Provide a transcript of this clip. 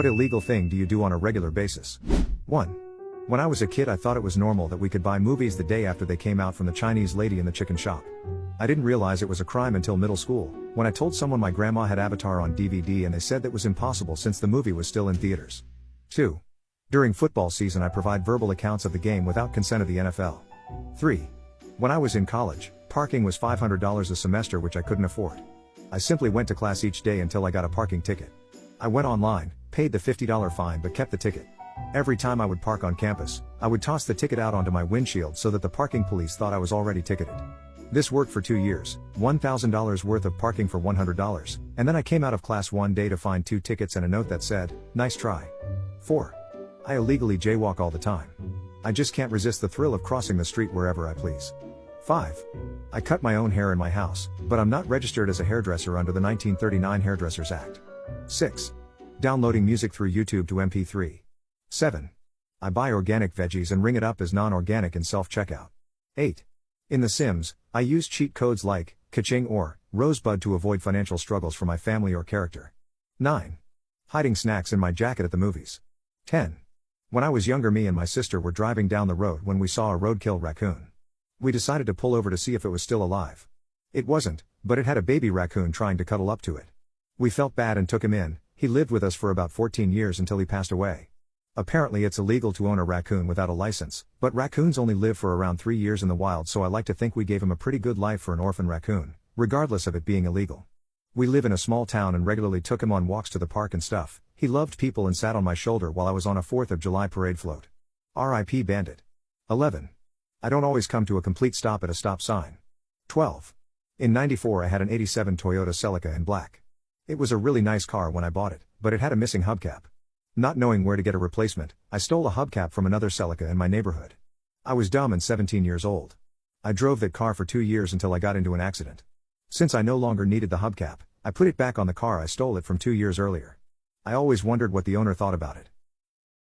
What illegal thing do you do on a regular basis? 1. When I was a kid, I thought it was normal that we could buy movies the day after they came out from the Chinese lady in the chicken shop. I didn't realize it was a crime until middle school, when I told someone my grandma had Avatar on DVD and they said that was impossible since the movie was still in theaters. 2. During football season, I provide verbal accounts of the game without consent of the NFL. 3. When I was in college, parking was $500 a semester, which I couldn't afford. I simply went to class each day until I got a parking ticket. I went online, paid the $50 fine but kept the ticket. Every time I would park on campus, I would toss the ticket out onto my windshield so that the parking police thought I was already ticketed. This worked for 2 years, $1,000 worth of parking for $100, and then I came out of class one day to find 2 tickets and a note that said, "Nice try." 4. I illegally jaywalk all the time. I just can't resist the thrill of crossing the street wherever I please. 5. I cut my own hair in my house, but I'm not registered as a hairdresser under the 1939 Hairdressers Act. 6. Downloading music through YouTube to MP3. 7. I buy organic veggies and ring it up as non-organic in self-checkout. 8. In The Sims, I use cheat codes like Kaching or Rosebud to avoid financial struggles for my family or character. 9. Hiding snacks in my jacket at the movies. 10. When I was younger, me and my sister were driving down the road when we saw a roadkill raccoon. We decided to pull over to see if it was still alive. It wasn't, but it had a baby raccoon trying to cuddle up to it. We felt bad and took him in. He lived with us for about 14 years until he passed away. Apparently it's illegal to own a raccoon without a license, but raccoons only live for around 3 years in the wild, so I like to think we gave him a pretty good life for an orphan raccoon, regardless of it being illegal. We live in a small town and regularly took him on walks to the park and stuff. He loved people and sat on my shoulder while I was on a 4th of July parade float. R.I.P. Bandit. 11. I don't always come to a complete stop at a stop sign. 12. In '94 I had an '87 Toyota Celica in black. It was a really nice car when I bought it, but it had a missing hubcap. Not knowing where to get a replacement, I stole a hubcap from another Celica in my neighborhood. I was dumb and 17 years old. I drove that car for 2 years until I got into an accident. Since I no longer needed the hubcap, I put it back on the car I stole it from 2 years earlier. I always wondered what the owner thought about it.